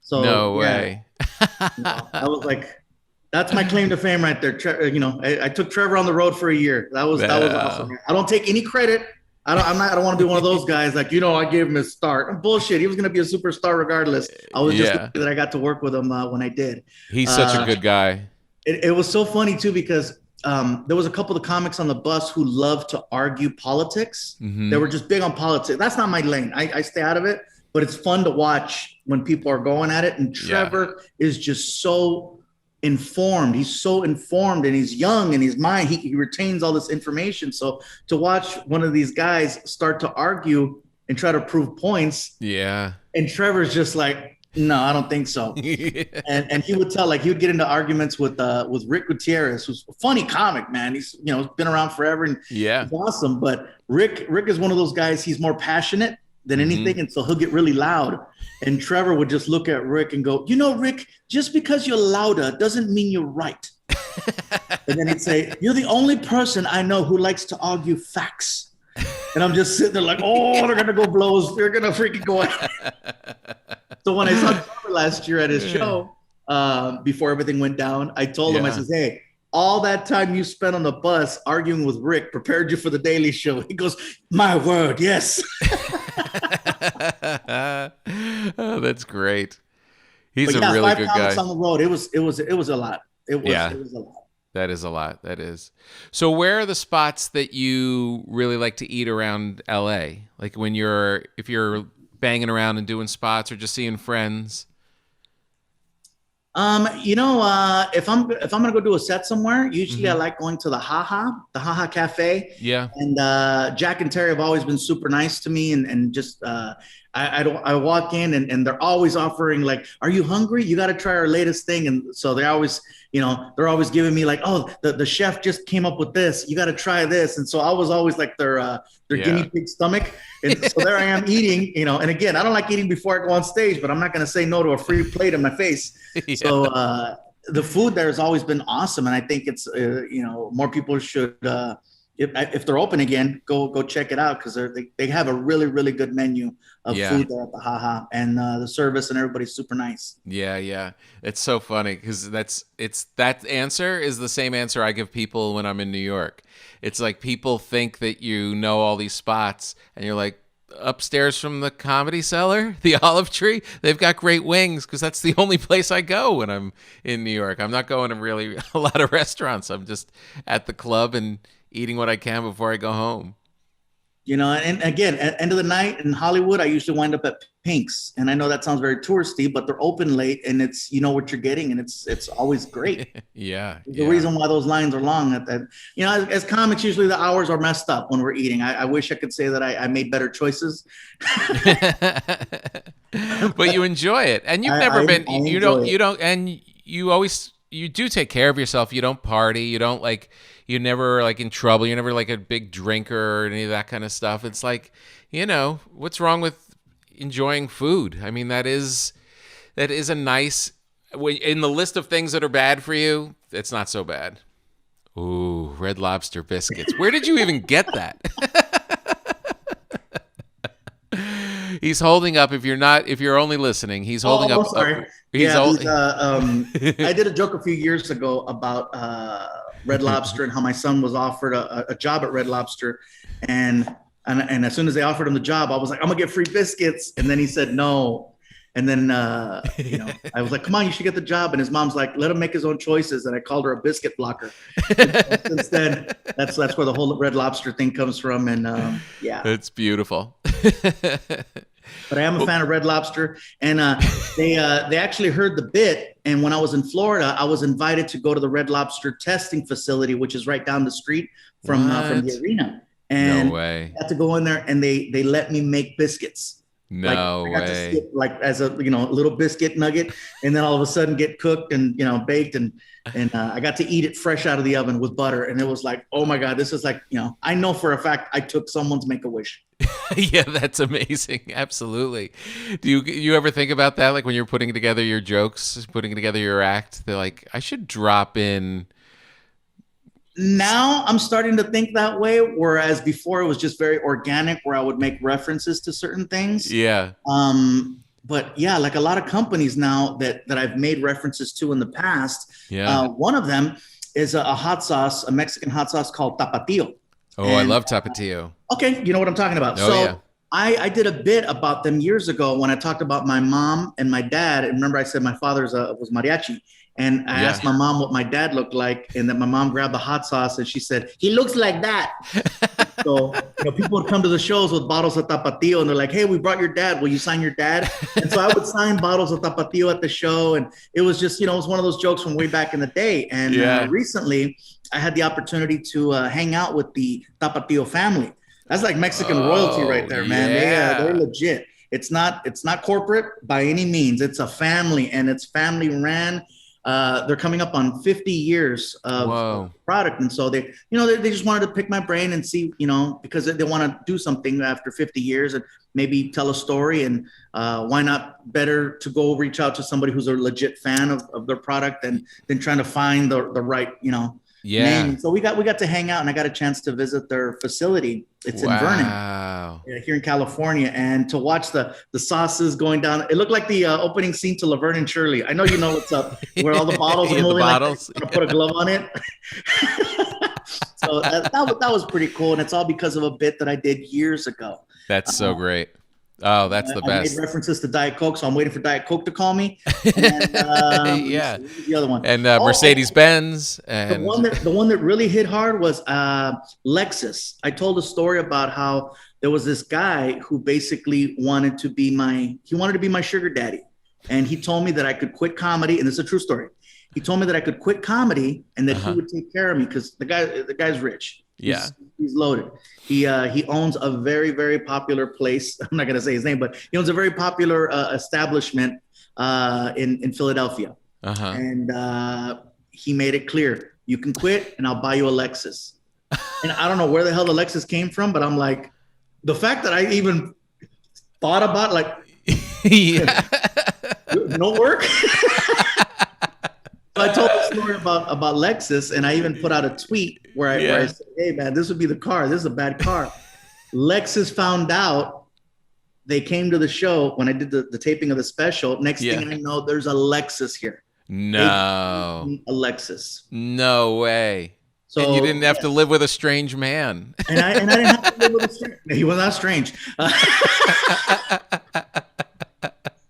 So no way. I was like, that's my claim to fame right there. I took Trevor on the road for a year. That was awesome. I don't take any credit. I don't want to be one of those guys like, I gave him his start. Bullshit. He was going to be a superstar regardless. I was just lucky that I got to work with him when I did. He's such a good guy. It was so funny too, because there was a couple of comics on the bus who loved to argue politics. Mm-hmm. They were just big on politics. That's not my lane. I stay out of it, but it's fun to watch when people are going at it. And Trevor is just so informed. He's so informed, and he's young, and he retains all this information. So to watch one of these guys start to argue and try to prove points. Yeah. And Trevor's just like, no, I don't think so. and he would tell, like, he would get into arguments with Rick Gutierrez, who's a funny comic, man. He's been around forever, and he's awesome. But Rick is one of those guys. He's more passionate than anything, and so he'll get really loud. And Trevor would just look at Rick and go, Rick, just because you're louder doesn't mean you're right. And then he'd say, you're the only person I know who likes to argue facts. And I'm just sitting there like, oh, they're gonna go blows. They're gonna freaking go ahead. So when I saw Trevor last year at his show, before everything went down, I told him, I said, hey, all that time you spent on the bus arguing with Rick prepared you for the Daily Show. He goes, my word, yes. Oh, that's great. He's a really good guy. On the road, it was a lot. It was a lot. That is a lot. That is. So where are the spots that you really like to eat around LA? Like if you're banging around and doing spots or just seeing friends? If I'm gonna go do a set somewhere, usually I like going to the Haha Cafe. Yeah. And Jack and Terry have always been super nice to me, and just I walk in and they're always offering, like, are you hungry? You got to try our latest thing. And so they're always giving me like, oh, the chef just came up with this. You got to try this. And so I was always like their guinea pig stomach. And so there I am eating, and again, I don't like eating before I go on stage, but I'm not going to say no to a free plate in my face. So the food there has always been awesome. And I think it's, more people should, if they're open again, go check it out, because they have a really, really good menu of food there at the Haha, and the service and everybody's super nice. Yeah. It's so funny, because that answer is the same answer I give people when I'm in New York. It's like people think that you know all these spots, and you're like, upstairs from the Comedy Cellar, the Olive Tree, they've got great wings, because that's the only place I go when I'm in New York. I'm not going to really a lot of restaurants. I'm just at the club and eating what I can before I go home. And again, at end of the night in Hollywood, I usually wind up at Pink's, and I know that sounds very touristy, but they're open late, and it's what you're getting, and it's always great. The reason why those lines are long as comics, usually the hours are messed up when we're eating. I wish I could say that I made better choices. But you enjoy it, and you've never been. You don't, and you do take care of yourself. You don't party. You don't like. You're never like in trouble. You're never like a big drinker or any of that kind of stuff. It's like, what's wrong with enjoying food? I mean, that is a nice, in the list of things that are bad for you, it's not so bad. Ooh, Red Lobster biscuits. Where did you even get that? He's holding up. If you're only listening, he's holding up. Sorry. I did a joke a few years ago about Red Lobster and how my son was offered a job at Red Lobster, and as soon as they offered him the job, I was like, I'm gonna get free biscuits, and then he said no, and then I was like, come on, you should get the job, and his mom's like, let him make his own choices, and I called her a biscuit blocker. And since then, that's where the whole Red Lobster thing comes from, and it's beautiful. But I am a fan of Red Lobster, and they actually heard the bit. And when I was in Florida, I was invited to go to the Red Lobster testing facility, which is right down the street from the arena. And no way. I got to go in there, and they let me make biscuits. No way. To sit, like as a little biscuit nugget, and then all of a sudden get cooked and baked, and I got to eat it fresh out of the oven with butter, and it was like, oh my God, this is like I know for a fact I took someone's Make-A-Wish. Yeah, that's amazing. Absolutely. Do you ever think about that? Like when you're putting together your jokes, putting together your act, they're like, I should drop in Now I'm starting to think that way, whereas before it was just very organic, where I would make references to certain things. Yeah. But yeah, like a lot of companies now that I've made references to in the past. Yeah. One of them is a hot sauce, a Mexican hot sauce called Tapatio. Oh, I love Tapatio. Okay, you know what I'm talking about. Oh, yeah. I did a bit about them years ago when I talked about my mom and my dad. And remember, I said my father's was mariachi. And I asked my mom what my dad looked like, and then my mom grabbed the hot sauce and she said, "He looks like that." So, people would come to the shows with bottles of Tapatio, and they're like, "Hey, we brought your dad. Will you sign your dad?" And so I would sign bottles of Tapatio at the show, and it was just, it was one of those jokes from way back in the day. And recently, I had the opportunity to hang out with the Tapatio family. That's like Mexican royalty right there, man. Yeah. They're legit. It's not corporate by any means. It's a family, and it's family ran. They're coming up on 50 years of product. And so they just wanted to pick my brain and see, because they want to do something after 50 years and maybe tell a story. And why not better to go reach out to somebody who's a legit fan of their product than trying to find the right, name. So we got to hang out, and I got a chance to visit their facility. It's in Vernon, here in California, and to watch the sauces going down. It looked like the opening scene to Laverne and Shirley. I know you know what's up, where all the bottles are moving. Like put a glove on it. So that was pretty cool, and it's all because of a bit that I did years ago. That's so great. Oh, that's the best. I made references to Diet Coke, so I'm waiting for Diet Coke to call me. And, the other one. And Mercedes-Benz. And the one that really hit hard was Lexus. I told a story about how there was this guy who basically wanted to be my sugar daddy. And he told me that I could quit comedy, and this is a true story. He told me that I could quit comedy and that he would take care of me, because the guy's rich. He's loaded. He owns a very, very popular place. I'm not going to say his name, but he owns a very popular establishment in Philadelphia. And he made it clear, you can quit and I'll buy you a Lexus. And I don't know where the hell the Lexus came from, but I'm like, the fact that I even thought about no work. I told the story about Lexus, and I even put out a tweet where I said, "Hey man, this would be the car. This is a bad car." Lexus found out. They came to the show when I did the taping of the special. Next thing I know, there's a Lexus here. No. A Lexus. No way. So, and you didn't have to live with a strange man. And I didn't have to live with a strange. He was not strange.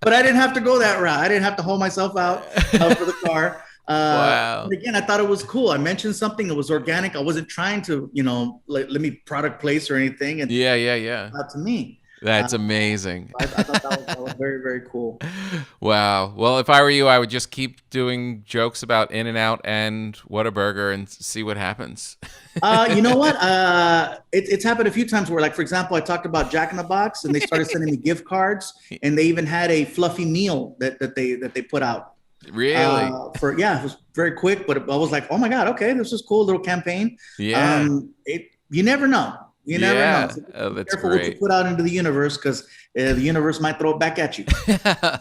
But I didn't have to go that route. I didn't have to hold myself out for the car. Wow. But again, I thought it was cool. I mentioned something that was organic. I wasn't trying to, let me product place or anything. And not to me. That's amazing. I thought that was very, very cool. Wow. Well, if I were you, I would just keep doing jokes about In-N-Out and Whataburger and see what happens. You know what? It's happened a few times where, like, for example, I talked about Jack in the Box, and they started sending me gift cards, and they even had a fluffy meal that they put out. Really? It was very quick, but I was like, oh my God, okay, this is cool, little campaign. Yeah. You never know. You never know. So oh, that's careful great. What you put out into the universe, because the universe might throw it back at you.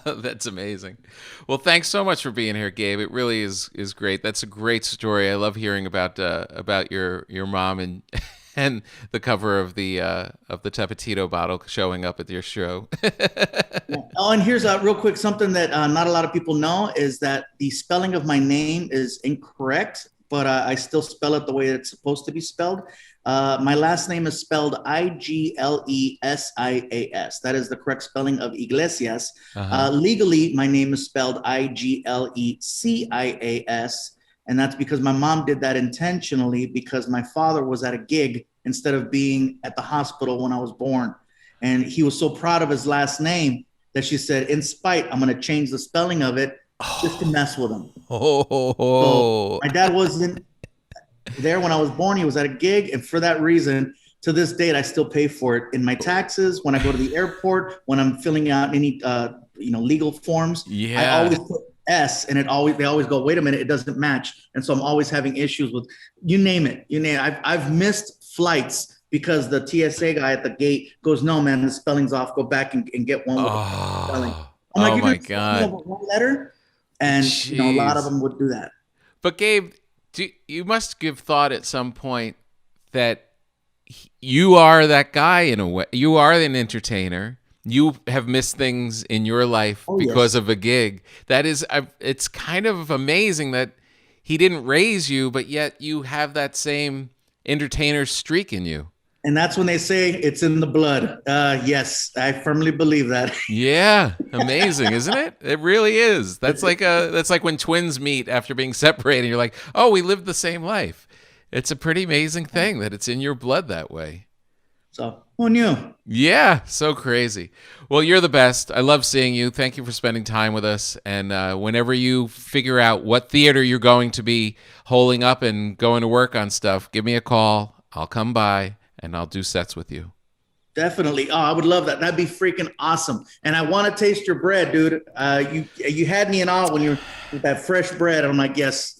That's amazing. Well, thanks so much for being here, Gabe. It really is great. That's a great story. I love hearing about your mom and the cover of the Tapatito bottle showing up at your show. Oh, and here's real quick, something that not a lot of people know is that the spelling of my name is incorrect, but I still spell it the way it's supposed to be spelled. My last name is spelled Iglesias. That is the correct spelling of Iglesias. Legally, my name is spelled Iglecias. And that's because my mom did that intentionally, because my father was at a gig instead of being at the hospital when I was born. And he was so proud of his last name that she said, in spite, I'm going to change the spelling of it just to mess with him. So my dad wasn't there when I was born. He was at a gig. And for that reason, to this date, I still pay for it in my taxes, when I go to the airport, when I'm filling out any legal forms. I always put S, and they always go, wait a minute, it doesn't match. And so I'm always having issues with, you name it. I've missed flights because the TSA guy at the gate goes, no, man, the spelling's off. Go back and get one with the spelling. I'm like, my God. One letter? And a lot of them would do that. But Gabe, You must give thought at some point that you are that guy in a way. You are an entertainer. You have missed things in your life because of a gig. That is, it's kind of amazing that he didn't raise you, but yet you have that same entertainer streak in you. And that's when they say it's in the blood. Yes, I firmly believe that. Yeah, amazing, isn't it? It really is. That's like when twins meet after being separated. You're like, oh, we lived the same life. It's a pretty amazing thing that it's in your blood that way. So who knew? Yeah, so crazy. Well, you're the best. I love seeing you. Thank you for spending time with us. And whenever you figure out what theater you're going to be holding up and going to work on stuff, give me a call. I'll come by and I'll do sets with you. Definitely. Oh, I would love that. That'd be freaking awesome. And I want to taste your bread, dude. You had me in awe when you were with that fresh bread. I'm like, yes.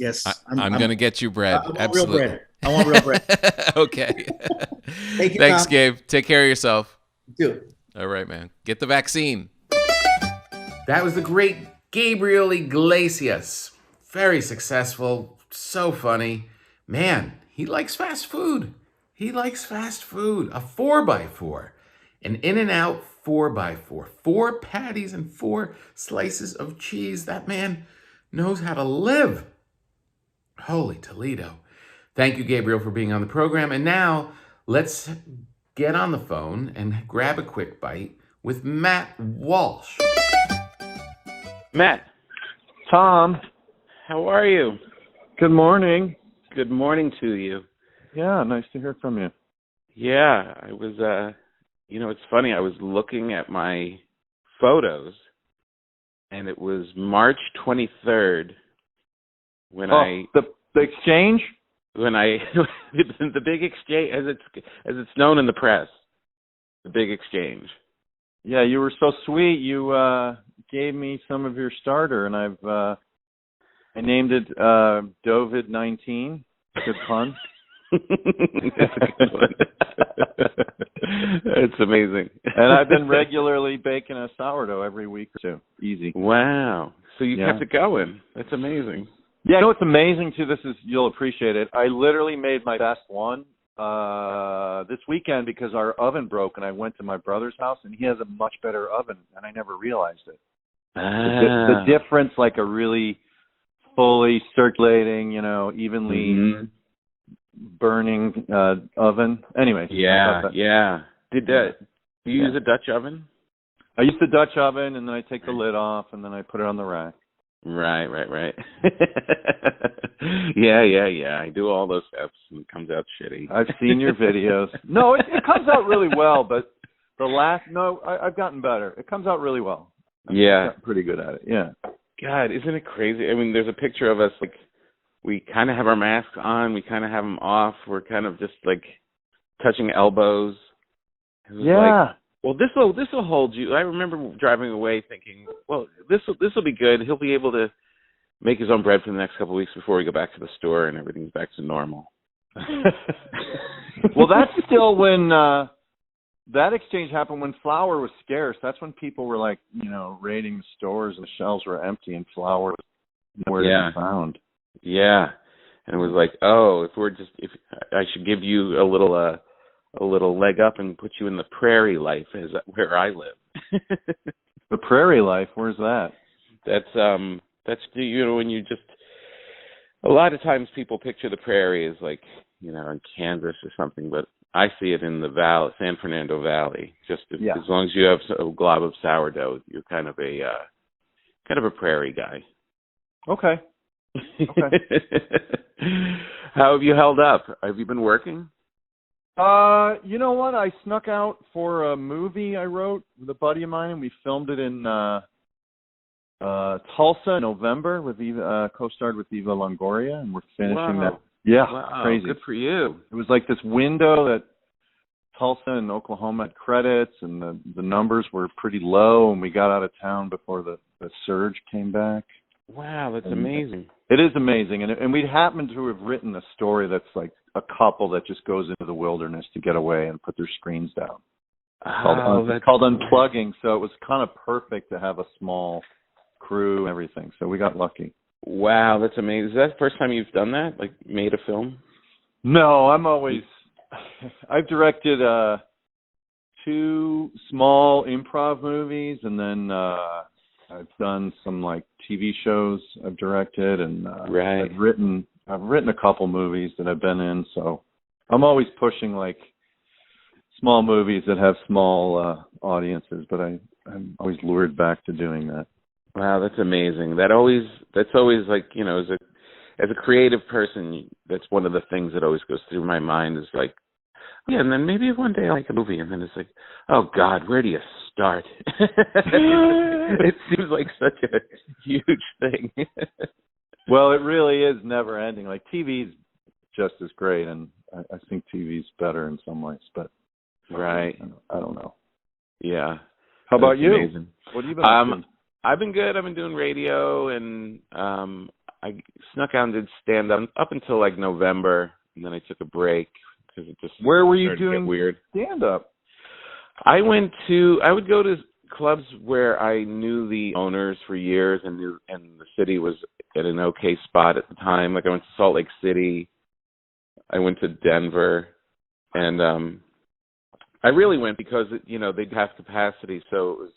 I'm going to get you bread. I want Absolutely. real bread. I want real bread. Okay. Thank you, Thanks, Tom. Gabe. Take care of yourself. Dude. All right, man. Get the vaccine. That was the great Gabriel Iglesias. Very successful. So funny. Man, he likes fast food. He likes fast food. A 4x4. An In-N-Out 4x4. 4 patties and 4 slices of cheese. That man knows how to live. Holy Toledo. Thank you, Gabriel, for being on the program. And now let's get on the phone and grab a quick bite with Matt Walsh. Matt. Tom. How are you? Good morning. Good morning to you. Yeah, nice to hear from you. Yeah, I was, it's funny. I was looking at my photos, and it was March 23rd when the exchange? When the big exchange, as it's known in the press, the big exchange. Yeah, you were so sweet. You gave me some of your starter, and I named it Dovid-19. Good fun. That's a good one. It's amazing. And I've been regularly baking a sourdough every week or two. Easy. Wow. So you kept it going. That's amazing. Yeah, what's amazing too, you'll appreciate it. I literally made my best one this weekend because our oven broke, and I went to my brother's house, and he has a much better oven, and I never realized it. The difference, like a really fully circulating, evenly burning oven. Anyway. Yeah. Do you use a Dutch oven? I use the Dutch oven, and then I take the lid off, and then I put it on the rack. Right. Yeah. I do all those steps, and it comes out shitty. I've seen your videos. No, it comes out really well, but I've gotten better. It comes out really well. I've gotten pretty good at it, yeah. God, isn't it crazy? I mean, there's a picture of us, like, we kind of have our masks on, we kind of have them off, we're kind of just, like, touching elbows. Yeah. Well, this will hold you. I remember driving away thinking, well, this will be good. He'll be able to make his own bread for the next couple of weeks before we go back to the store and everything's back to normal. Well, that's still when that exchange happened when flour was scarce. That's when people were like, raiding the stores and the shelves were empty and flour was nowhere to be found. Yeah, and it was like, oh, if I should give you a little leg up and put you in the prairie life, is where I live. The prairie life, where's that? That's when you just, a lot of times people picture the prairie as like, in Kansas or something, but I see it in the valley, San Fernando Valley. As long as you have a glob of sourdough, you're kind of a prairie guy. Okay. How have you held up? Have you been working? You know what? I snuck out for a movie I wrote with a buddy of mine, and we filmed it in Tulsa in November with Eva, co-starred with Eva Longoria, and we're finishing that. Yeah, crazy. Good for you. It was like this window that Tulsa and Oklahoma had credits, and the numbers were pretty low, and we got out of town before the surge came back. Wow, that's amazing. It is amazing, and we happened to have written a story that's like a couple that just goes into the wilderness to get away and put their screens down. It's called Unplugging, so it was kind of perfect to have a small crew and everything, so we got lucky. Wow, that's amazing. Is that the first time you've done that? Like made a film? No, I've directed 2 small improv movies, and then I've done some like TV shows I've directed, and right. I've written a couple movies that I've been in, so I'm always pushing like small movies that have small audiences, but I'm always lured back to doing that. Wow, that's amazing. That's always like, you know, as a creative person, that's one of the things that always goes through my mind is like, yeah, and then maybe one day I'll make a movie, and then it's like, oh God, where do you start? It seems like such a huge thing. Well, it really is never ending. Like TV's just as great, and I think TV's better in some ways, but right. I don't know. Yeah. How about you? Amazing. What have you been up to? I've been good. I've been doing radio, and I snuck out and did stand-up up until like November, and then I took a break because it just Where were you doing weird stand-up? I would go to clubs where I knew the owners for years and the city was at an okay spot at the time. Like I went to Salt Lake City, I went to Denver, and I really went because you know they'd have capacity, so it was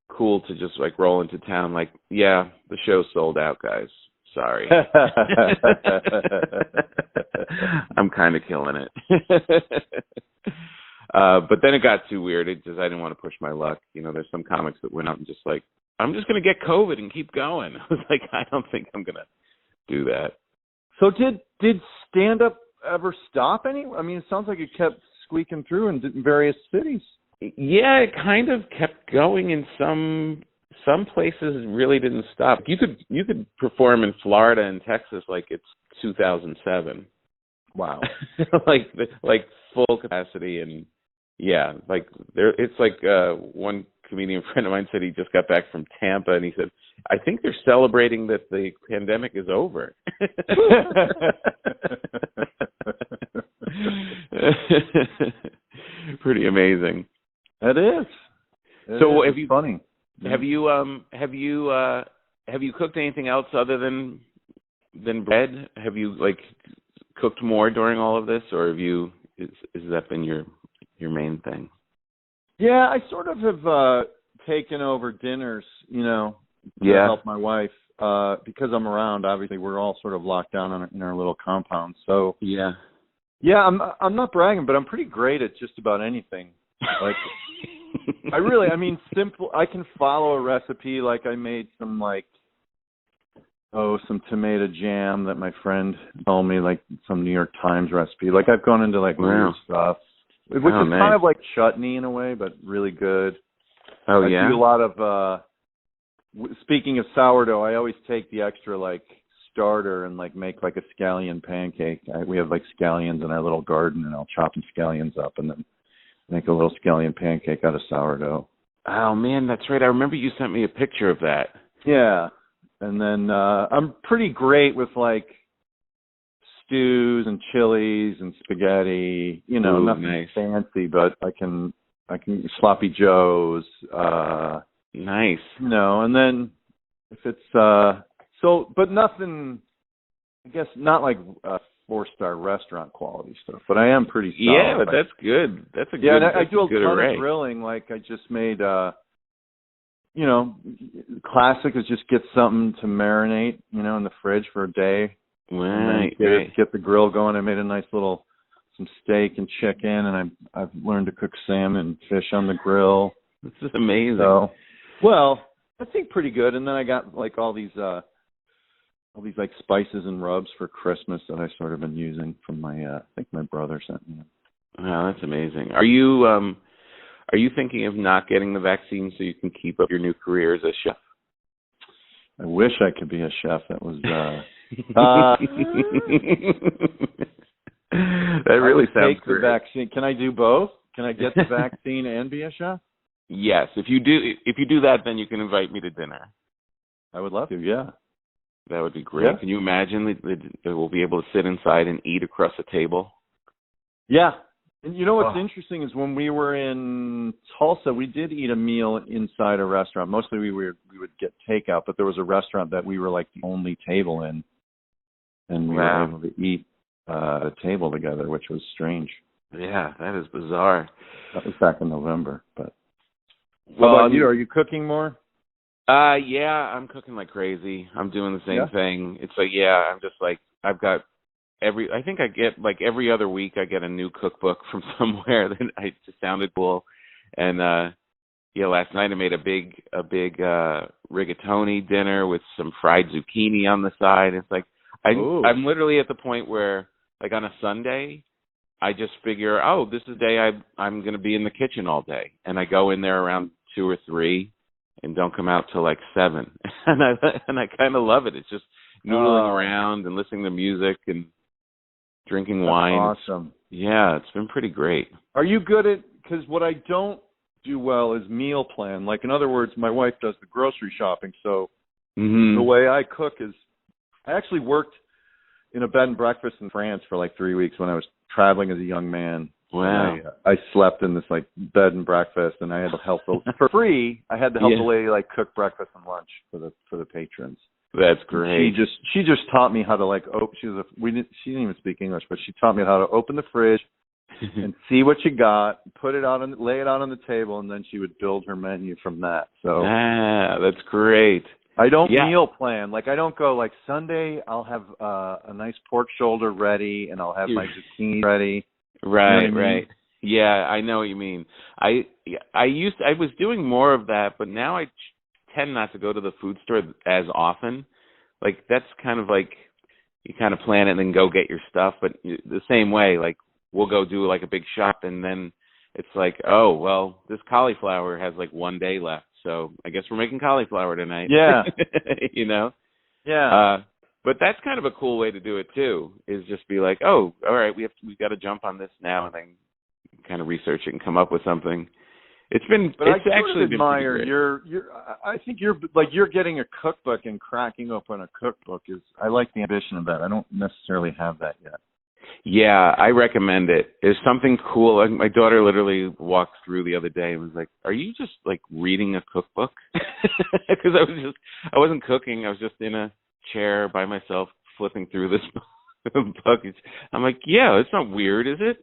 cool to just like roll into town. Like, yeah, the show's sold out, guys. Sorry. I'm kind of killing it. But then it got too weird. I didn't want to push my luck. You know, there's some comics that went up and just like, I'm just going to get COVID and keep going. I was like, I don't think I'm going to do that. So did stand-up ever stop I mean, it sounds like it kept squeaking through in various cities. Yeah, it kind of kept going in some places. It really didn't stop. You could perform in Florida and Texas like it's 2007. Wow. like full capacity, and yeah, like there. It's like one comedian friend of mine said he just got back from Tampa, and he said, I think they're celebrating that the pandemic is over. Pretty amazing. It is. So have you funny? Have you cooked anything else other than bread? Have you like cooked more during all of this, or has that been your main thing? Yeah, I sort of have taken over dinners, you know, to help my wife because I'm around. Obviously, we're all sort of locked down in our little compound. So yeah, I'm not bragging, but I'm pretty great at just about anything. Like, simple. I can follow a recipe. Like I made some some tomato jam that my friend told me, like some New York Times recipe. Like I've gone into like weird stuff, which is kind of like chutney in a way, but really good. I do a lot of. Speaking of sourdough, I always take the extra like starter and like make like a scallion pancake. We have like scallions in our little garden, and I'll chop some scallions up and then make a little scallion pancake out of sourdough. Oh man, that's right. I remember you sent me a picture of that. Yeah. And then I'm pretty great with like stews and chilies and spaghetti. You know, nothing fancy, but I can sloppy joes. Nice. You know, and then if it's but nothing. I guess not like 4-star restaurant quality stuff, but I am pretty solid. Yeah, but that's good. That's a good. Yeah, and I do a ton of grilling. Like I just made. You know, classic is just get something to marinate, you know, in the fridge for a day. Right. Get the grill going. I made a nice some steak and chicken, and I've learned to cook salmon and fish on the grill. This is amazing. So, well, I think pretty good. And then I got like all these like spices and rubs for Christmas that I sort of been using from my I think my brother sent me. Wow, that's amazing. Are you thinking of not getting the vaccine so you can keep up your new career as a chef? I wish I could be a chef. That was that really sounds great. The vaccine. Can I do both? Can I get the vaccine and be a chef? Yes. If you do that, then you can invite me to dinner. I would love to. Yeah. That would be great. Yeah. Can you imagine that we'll be able to sit inside and eat across a table? Yeah. And you know what's interesting is when we were in Tulsa, we did eat a meal inside a restaurant. Mostly we would get takeout, but there was a restaurant that we were like the only table in, and we were able to eat at a table together, which was strange. Yeah, that is bizarre. That was back in November. But how about you? Are you cooking more? Yeah, I'm cooking like crazy. I'm doing the same thing. It's like, I'm just like, I've got I think I get like every other week I get a new cookbook from somewhere that just sounded cool. And last night I made a big rigatoni dinner with some fried zucchini on the side. It's like I'm literally at the point where, like, on a Sunday, I just figure, this is a day I'm going to be in the kitchen all day, and I go in there around 2 or 3 and don't come out till like 7. And I kind of love it. It's just noodling around and listening to music and drinking wine. Awesome. Yeah, it's been pretty great. Are you good at, because what I don't do well is meal plan. Like, in other words, my wife does the grocery shopping, so the way I cook is, I actually worked in a bed and breakfast in France for like 3 weeks when I was traveling as a young man. Wow. I slept in this like bed and breakfast, and I had to help for free. I had to help the lady like cook breakfast and lunch for the patrons. That's great. She just taught me how to like she didn't even speak English, but she taught me how to open the fridge and see what you got, lay it out on the table, and then she would build her menu from that. So that's great. I don't meal plan. Like, I don't go like Sunday I'll have a nice pork shoulder ready and I'll have my zucchini ready. Right, you know what I mean? Yeah, I know what you mean. I was doing more of that, but now I tend not to go to the food store as often. Like, that's kind of like, you kind of plan it and then go get your stuff, but the same way, like, we'll go do like a big shop and then it's like, this cauliflower has like 1 day left, so I guess we're making cauliflower tonight. Yeah. You know? Yeah. But that's kind of a cool way to do it too, is just be like, all right, we've got to jump on this now, and then kind of research it and come up with something. I think you're getting a cookbook and cracking open a cookbook I like the ambition of that. I don't necessarily have that yet. Yeah, I recommend it. There's something cool. Like, my daughter literally walked through the other day and was like, "Are you just like reading a cookbook?" Because I wasn't cooking. I was just in a chair by myself flipping through this book. I'm like, yeah, it's not weird, is it?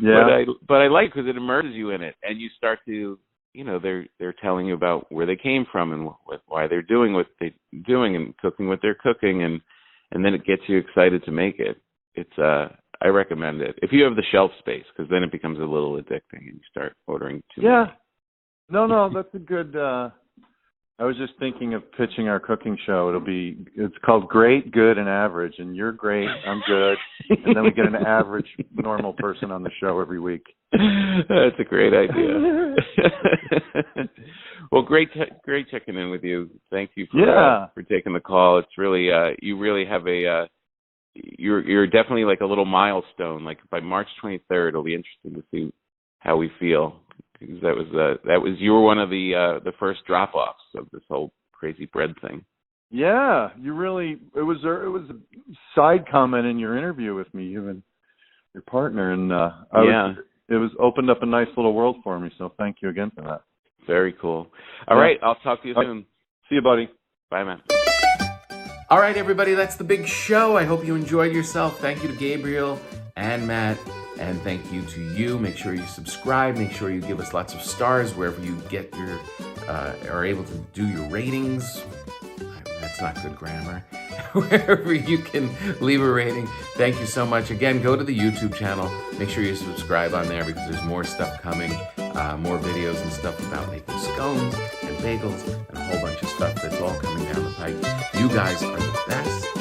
Yeah. But I like, because it immerses you in it, and you start to, they're telling you about where they came from and why they're doing what they're doing and cooking what they're cooking, and then it gets you excited to make it. It's I recommend it if you have the shelf space, because then it becomes a little addicting and you start ordering too much. No, that's a good. I was just thinking of pitching our cooking show. It's called Great, Good, and Average, and you're great, I'm good, and then we get an average, normal person on the show every week. That's a great idea. Well, great checking in with you. Thank you for taking the call. It's really you really have you're definitely like a little milestone. Like, by March 23rd, it'll be interesting to see how we feel. Because you were one of the first drop-offs of this whole crazy bread thing. Yeah, it was a side comment in your interview with me, you and your partner, and it was opened up a nice little world for me. So thank you again for that. Very cool. All right, I'll talk to you soon. See you, buddy. Bye, man. All right, everybody, that's the big show. I hope you enjoyed yourself. Thank you to Gabriel and Matt. And thank you to you. Make sure you subscribe. Make sure you give us lots of stars wherever you get are able to do your ratings. That's not good grammar. Wherever you can leave a rating. Thank you so much. Again, go to the YouTube channel. Make sure you subscribe on there, because there's more stuff coming, more videos and stuff about making scones and bagels and a whole bunch of stuff that's all coming down the pipe. You guys are the best.